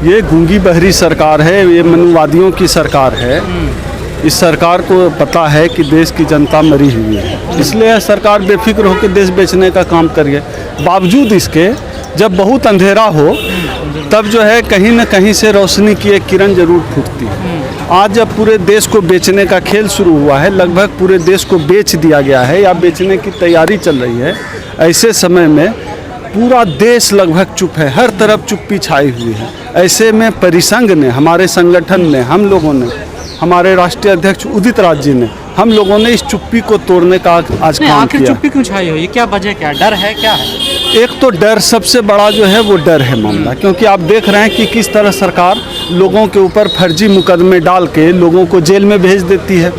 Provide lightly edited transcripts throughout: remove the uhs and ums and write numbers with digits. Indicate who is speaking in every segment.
Speaker 1: ये गूंगी बहरी सरकार है, ये मनुवादियों की सरकार है। इस सरकार को पता है कि देश की जनता मरी हुई है, इसलिए सरकार बेफिक्र होकर देश बेचने का काम करिए। बावजूद इसके जब बहुत अंधेरा हो तब जो है कहीं न कहीं से रोशनी की एक किरण जरूर फूटती है। आज जब पूरे देश को बेचने का खेल शुरू हुआ है, लगभग पूरे देश को बेच दिया गया है या बेचने की तैयारी चल रही है, ऐसे समय में पूरा देश लगभग चुप है, हर तरफ चुप्पी छाई हुई है। ऐसे में परिसंघ ने, हमारे संगठन ने, हम लोगों ने, हमारे राष्ट्रीय अध्यक्ष उदित राज जी ने, हम लोगों ने इस चुप्पी को तोड़ने का आज काम किया।
Speaker 2: चुप्पी क्यों छाई हुई है? क्या वजह, क्या डर है, क्या है?
Speaker 1: एक तो डर, सबसे बड़ा जो है वो डर है मामला, क्योंकि आप देख रहे हैं कि किस तरह सरकार लोगों के ऊपर फर्जी मुकदमे डाल के लोगों को जेल में भेज देती है।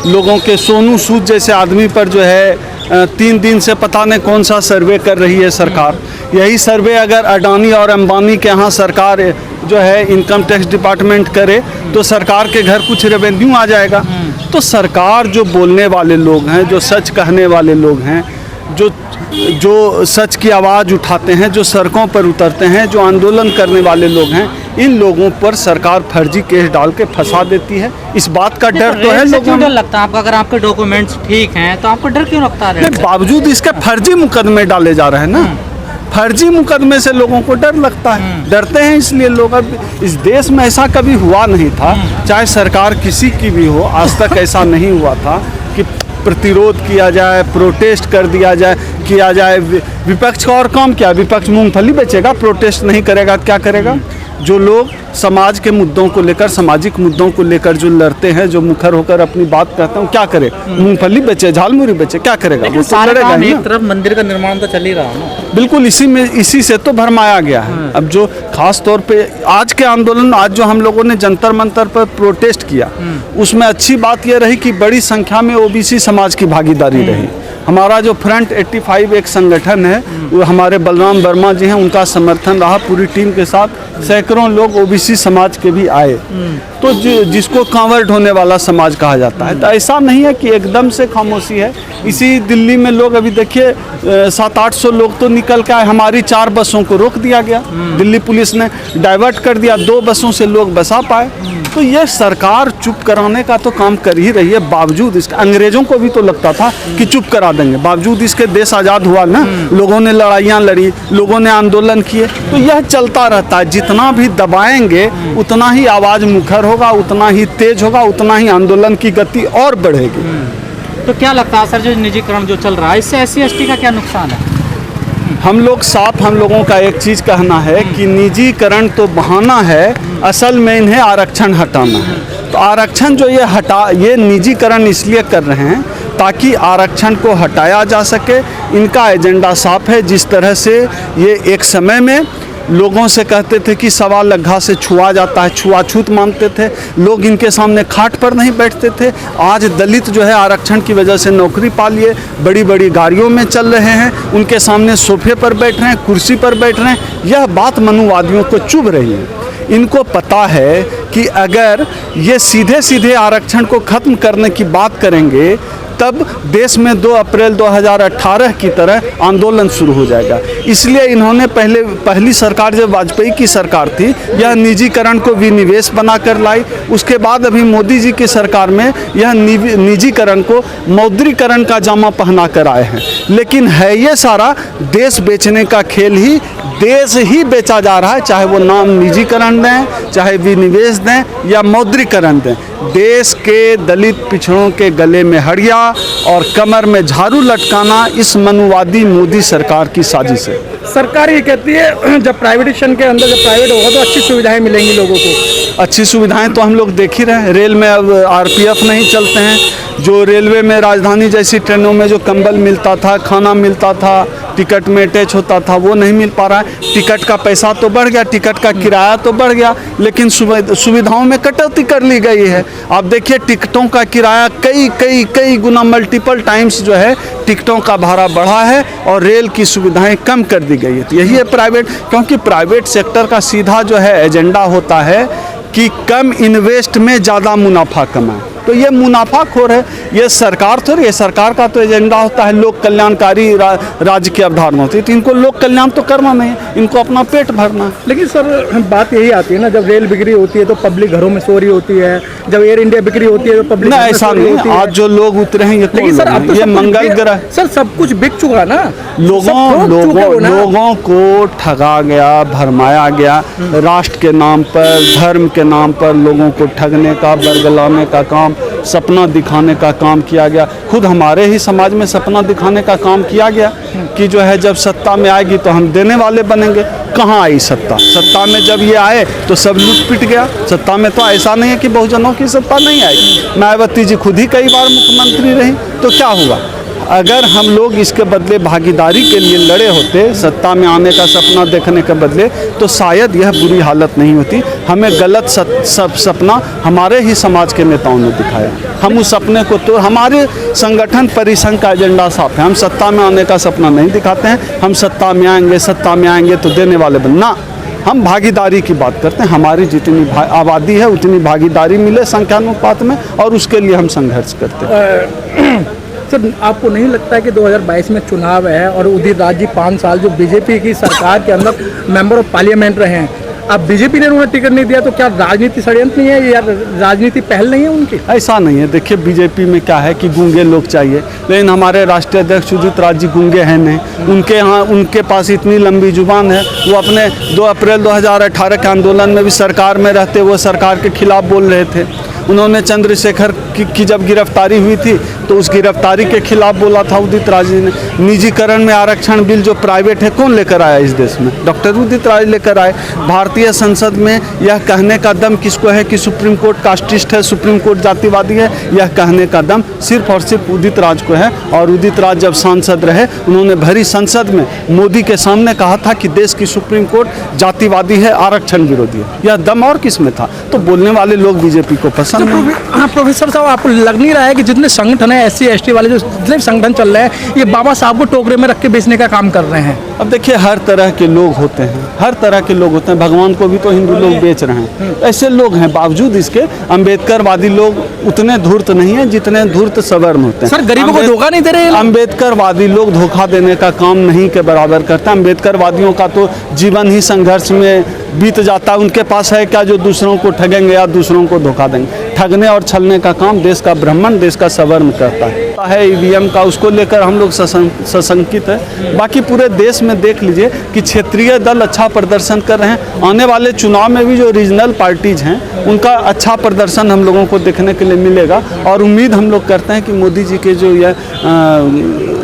Speaker 1: लोगों के सोनू सूद जैसे आदमी पर जो है 3 दिन से पता नहीं कौन सा सर्वे कर रही है सरकार। यही सर्वे अगर अडानी और अंबानी के यहाँ सरकार जो है इनकम टैक्स डिपार्टमेंट करे तो सरकार के घर कुछ रेवेन्यू आ जाएगा। तो सरकार जो बोलने वाले लोग हैं, जो सच कहने वाले लोग हैं, जो सच की आवाज़ उठाते हैं, जो सड़कों पर उतरते हैं, जो आंदोलन करने वाले लोग हैं, इन लोगों पर सरकार फर्जी केस डाल के फंसा देती है। इस बात का डर तो है लोगों को।
Speaker 2: डर लगता है आपको? अगर आपके डॉक्यूमेंट्स ठीक हैं तो आपको डर क्यों लगता है?
Speaker 1: बावजूद इसके फर्जी मुकदमे डाले जा रहे हैं ना, फर्जी मुकदमे से लोगों को डर लगता है, डरते हैं इसलिए लोग। अब इस देश में ऐसा कभी हुआ नहीं था, चाहे सरकार किसी की भी हो, आज तक ऐसा नहीं हुआ था कि प्रतिरोध किया जाए, प्रोटेस्ट कर दिया जाए, किया जाए। विपक्ष का और काम क्या? विपक्ष मूंगफली बेचेगा, प्रोटेस्ट नहीं करेगा, क्या करेगा? जो लोग समाज के मुद्दों को लेकर, सामाजिक मुद्दों को लेकर जो लड़ते हैं, जो मुखर होकर अपनी बात कहते हैं, क्या करे? मूंगफली बेचे, झालमुरी बेचे, क्या करेगा? वो तो लड़ेगा ही।
Speaker 2: एक तरफ मंदिर का निर्माण तो चल ही रहा ना।
Speaker 1: बिल्कुल, इसी से तो भरमाया गया है। अब जो खास तौर पे आज के आंदोलन, आज जो हम लोगों ने जंतर मंतर पर प्रोटेस्ट किया, उसमें अच्छी बात यह रही कि बड़ी संख्या में ओबीसी समाज की भागीदारी रही। हमारा जो फ्रंट 85 एक संगठन है, वो हमारे बलराम वर्मा जी हैं, उनका समर्थन रहा पूरी टीम के साथ। सैकड़ों लोग ओबीसी समाज के भी आए, तो जिसको कांवर्ट होने वाला समाज कहा जाता है। तो ऐसा नहीं है कि एकदम से खामोशी है। इसी दिल्ली में लोग, अभी देखिए 700-800 लोग तो निकल के आए, हमारी 4 बसों को रोक दिया गया, दिल्ली पुलिस ने डाइवर्ट कर दिया, 2 बसों से लोग बसा पाए। तो ये सरकार चुप कराने का तो काम कर ही रही है। बावजूद इसके, अंग्रेजों को भी तो लगता था कि चुप करा देंगे, बावजूद इसके देश आज़ाद हुआ ना, लोगों ने लड़ाइयाँ लड़ी, लोगों ने आंदोलन किए। तो यह चलता रहता है, जितना भी दबाएंगे उतना ही आवाज़ मुखर होगा, उतना ही तेज होगा, उतना ही आंदोलन की गति और बढ़ेगी।
Speaker 2: तो क्या लगता है सर, जो निजीकरण जो चल रहा है, इससे SC/ST का क्या नुकसान है?
Speaker 1: हम लोगों का एक चीज़ कहना है कि निजीकरण तो बहाना है, असल में इन्हें आरक्षण हटाना है। तो आरक्षण जो ये निजीकरण इसलिए कर रहे हैं ताकि आरक्षण को हटाया जा सके। इनका एजेंडा साफ है। जिस तरह से ये एक समय में लोगों से कहते थे कि सवा लग्घा से छुआ जाता है, छुआछूत मानते थे लोग, इनके सामने खाट पर नहीं बैठते थे। आज दलित जो है आरक्षण की वजह से नौकरी पा लिए, बड़ी बड़ी गाड़ियों में चल रहे हैं, उनके सामने सोफे पर बैठ रहे हैं, कुर्सी पर बैठ रहे हैं। यह बात मनुवादियों को चुभ रही है। इनको पता है कि अगर ये सीधे सीधे आरक्षण को ख़त्म करने की बात करेंगे तब देश में 2 अप्रैल 2018 की तरह आंदोलन शुरू हो जाएगा। इसलिए इन्होंने पहली सरकार जब वाजपेयी की सरकार थी, यह निजीकरण को विनिवेश बनाकर लाई। उसके बाद अभी मोदी जी की सरकार में यह निजीकरण को मौद्रीकरण का जामा पहना कर आए हैं। लेकिन है ये सारा देश बेचने का खेल ही, देश ही बेचा जा रहा है, चाहे वो नाम निजीकरण दें, चाहे विनिवेश दें या मौद्रीकरण दें। देश के दलित पिछड़ों के गले में हड़िया और कमर में झाड़ू लटकाना इस मनुवादी मोदी सरकार की साजिश है।
Speaker 3: सरकार ये कहती है जब प्राइवेटेशन के अंदर जब प्राइवेट होगा तो अच्छी सुविधाएं मिलेंगी लोगों को।
Speaker 1: अच्छी सुविधाएं तो हम लोग देख ही रहे हैं। रेल में अब RPF नहीं चलते हैं। जो रेलवे में राजधानी जैसी ट्रेनों में जो कंबल मिलता था, खाना मिलता था, टिकट में अटैच होता था, वो नहीं मिल पा रहा है। टिकट का पैसा तो बढ़ गया, टिकट का किराया तो बढ़ गया, लेकिन सुविधाओं में कटौती कर ली गई है। आप देखिए टिकटों का किराया कई गुना, मल्टीपल टाइम्स जो है टिकटों का भाड़ा बढ़ा है और रेल की सुविधाएं कम कर दी गई है। तो यही है प्राइवेट, क्योंकि प्राइवेट सेक्टर का सीधा जो है एजेंडा होता है कि कम इन्वेस्ट में ज़्यादा मुनाफा कमाएं। तो ये मुनाफाखोर है। ये सरकार थोड़ी है, सरकार का तो एजेंडा होता है लोक कल्याणकारी राज्य की अवधारणा होती है, तो इनको लोक कल्याण तो करना नहीं है, इनको अपना पेट भरना है।
Speaker 3: लेकिन सर बात यही आती है ना, जब रेल बिक्री होती है तो पब्लिक घरों में चोरी होती है, जब एयर इंडिया बिक्री होती है तो पब्लिक
Speaker 1: नहीं, ऐसा नहीं है। आज जो लोग उतरे हैं ये कौन
Speaker 3: लेकिन सर
Speaker 1: लोग
Speaker 3: अब
Speaker 1: हैं?
Speaker 3: तो
Speaker 1: ये
Speaker 3: सब कुछ
Speaker 1: मंगल ग्रह
Speaker 3: सर सब कुछ बिक चुका ना,
Speaker 1: लोगों को ठगा गया, भरमाया गया, राष्ट्र के नाम पर, धर्म के नाम पर लोगों को ठगने का, बरगलाने का काम, सपना दिखाने का काम किया गया। खुद हमारे ही समाज में सपना दिखाने का काम किया गया कि जो है जब सत्ता में आएगी तो हम देने वाले बनेंगे। कहाँ आई सत्ता? सत्ता में जब ये आए तो सब लूट पिट गया। सत्ता में तो ऐसा नहीं है कि बहुजनों की सत्ता नहीं आई। मायावती जी खुद ही कई बार मुख्यमंत्री रही, तो क्या हुआ? अगर हम लोग इसके बदले भागीदारी के लिए लड़े होते, सत्ता में आने का सपना देखने के बदले, तो शायद यह बुरी हालत नहीं होती। हमें गलत सपना हमारे ही समाज के नेताओं ने दिखाया। हम उस सपने को तो हमारे संगठन परिसंघ का एजेंडा साफ है। हम सत्ता में आने का सपना नहीं दिखाते हैं। हम सत्ता में आएंगे तो देने वाले बनना। हम भागीदारी की बात करते हैं। हमारी जितनी आबादी है उतनी भागीदारी मिले संख्यानुपात में, और उसके लिए हम संघर्ष करते हैं।
Speaker 3: सर आपको नहीं लगता है कि 2022 में चुनाव है और उदित राज जी 5 साल जो बीजेपी की सरकार के अंदर मेंबर ऑफ पार्लियामेंट रहे हैं, अब बीजेपी ने उन्हें टिकट नहीं दिया, तो क्या राजनीति षड्यंत्र नहीं है या राजनीति पहल नहीं है उनकी? ऐसा
Speaker 1: नहीं है। देखिए बीजेपी में क्या है कि गूंगे लोग चाहिए, लेकिन हमारे राष्ट्रीय अध्यक्ष उदित राज जी गूंगे हैं नहीं। उनके यहाँ उनके पास इतनी लंबी जुबान है। वो अपने 2 अप्रैल 2018 के आंदोलन में भी सरकार में रहते वो सरकार के खिलाफ बोल रहे थे। उन्होंने चंद्रशेखर की जब गिरफ्तारी हुई थी तो उस गिरफ्तारी के खिलाफ बोला था उदित राज जी ने। निजीकरण में आरक्षण बिल जो प्राइवेट है कौन लेकर आया इस देश में? डॉक्टर उदित राज लेकर आए। भारतीय संसद में यह कहने का दम किसको है कि सुप्रीम कोर्ट कास्टिस्ट है, सुप्रीम कोर्ट जातिवादी है? यह कहने का दम सिर्फ और सिर्फ उदित राज को है। और उदित राज जब सांसद रहे उन्होंने भरी संसद में मोदी के सामने कहा था कि देश की सुप्रीम कोर्ट जातिवादी है, आरक्षण विरोधी है। यह दम और किस में था? तो बोलने वाले लोग बीजेपी को पसंद।
Speaker 3: प्रोफेसर साहब आपको लग नहीं रहा है कि जितने संगठन है SC ST वाले जो जितने संगठन चल रहे हैं ये बाबा साहब को टोकरे में रख के बेचने का काम कर रहे हैं?
Speaker 1: अब देखिए हर तरह के लोग होते हैं, हर तरह के लोग होते हैं। भगवान को भी तो हिंदू लोग बेच रहे हैं। ऐसे लोग हैं। बावजूद इसके अम्बेडकरवादी लोग उतने धूर्त नहीं है जितने धूर्त सवर्ण होते हैं।
Speaker 3: सर गरीबों को धोखा नहीं दे रहे?
Speaker 1: अम्बेडकरवादी लोग धोखा देने का काम नहीं के बराबर करते हैं। अम्बेडकरवादियों का तो जीवन ही संघर्ष में बीत जाता है। उनके पास है क्या जो दूसरों को ठगेंगे या दूसरों को धोखा देंगे? ठगने और छलने का काम देश का ब्राह्मण, देश का सवर्ण करता है। EVM का उसको लेकर हम लोग सशंकित है। बाकी पूरे देश में देख लीजिए कि क्षेत्रीय दल अच्छा प्रदर्शन कर रहे हैं। आने वाले चुनाव में भी जो रीजनल पार्टीज हैं उनका अच्छा प्रदर्शन हम लोगों को देखने के लिए मिलेगा। और उम्मीद हम लोग करते हैं कि मोदी जी के जो ये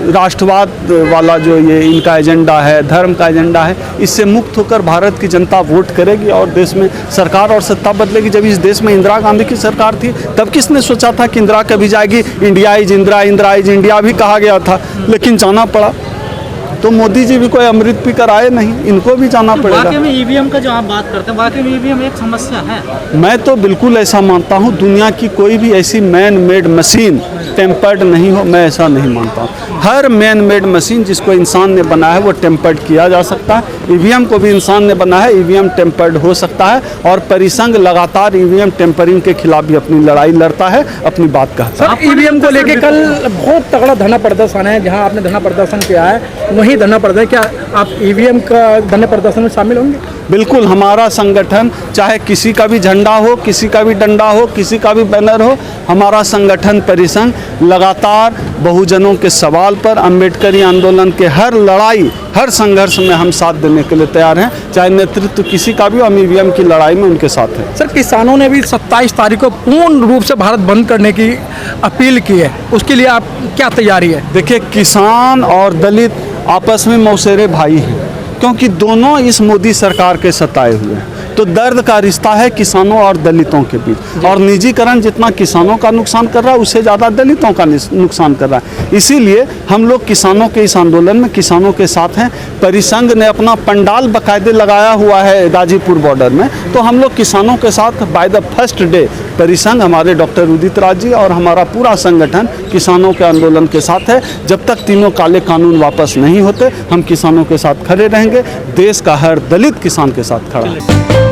Speaker 1: राष्ट्रवाद वाला जो ये इनका एजेंडा है, धर्म का एजेंडा है, इससे मुक्त होकर भारत की जनता वोट करेगी और देश में सरकार और सत्ता बदलेगी। जब इस देश में इंदिरा गांधी की सरकार थी तब किसने सोचा था कि इंदिरा कभी जाएगी? India is Indira, Indira is India भी कहा गया था, लेकिन जाना पड़ा। तो मोदी जी भी कोई अमृत पी कर आए नहीं, इनको भी जाना पड़ेगा।
Speaker 2: वाकई में EVM का जो आप बात करते हैं, वाकई में EVM एक समस्या है?
Speaker 1: मैं तो बिल्कुल ऐसा मानता हूँ। दुनिया की कोई भी ऐसी मैन मेड मशीन टेम्पर्ड नहीं हो, मैं ऐसा नहीं मानता हूँ। हर मैन मेड मशीन जिसको इंसान ने बनाया है वो टेम्पर्ड किया जा सकता है। EVM को भी इंसान ने बनाया है, EVM टेम्पर्ड हो सकता है। और परिसंघ लगातार EVM टेम्परिंग के खिलाफ भी अपनी लड़ाई लड़ता है, अपनी बात कहता है।
Speaker 3: सर EVM को लेकर कल बहुत तगड़ा धरना प्रदर्शन है। जहाँ आपने धरना प्रदर्शन किया है वहीं धरना प्रदर्शन, क्या आप EVM का धरना प्रदर्शन में शामिल होंगे?
Speaker 1: बिल्कुल। हमारा संगठन चाहे किसी का भी झंडा हो, किसी का भी डंडा हो, किसी का भी बैनर हो, हमारा संगठन परिसंघ लगातार बहुजनों के सवाल पर, अम्बेडकरी आंदोलन के हर लड़ाई, हर संघर्ष में हम साथ देने के लिए तैयार हैं। चाहे नेतृत्व किसी का भी, हम EVM की लड़ाई में उनके साथ हैं।
Speaker 3: सर किसानों ने भी 27 तारीख को पूर्ण रूप से भारत बंद करने की अपील की है, उसके लिए आप क्या तैयारी है?
Speaker 1: देखिए किसान और दलित आपस में मौसेरे भाई हैं, क्योंकि दोनों इस मोदी सरकार के सताए हुए हैं। तो दर्द का रिश्ता है किसानों और दलितों के बीच। और निजीकरण जितना किसानों का नुकसान कर रहा है उससे ज़्यादा दलितों का नुकसान कर रहा है। इसीलिए हम लोग किसानों के इस आंदोलन में किसानों के साथ हैं। परिसंघ ने अपना पंडाल बाकायदे लगाया हुआ है गाजीपुर बॉर्डर में, तो हम लोग किसानों के साथ बाय द फर्स्ट डे परिसंघ, हमारे डॉक्टर उदित राज जी और हमारा पूरा संगठन किसानों के आंदोलन के साथ है। जब तक तीनों काले कानून वापस नहीं होते हम किसानों के साथ खड़े रहेंगे। देश का हर दलित किसान के साथ खड़ा है।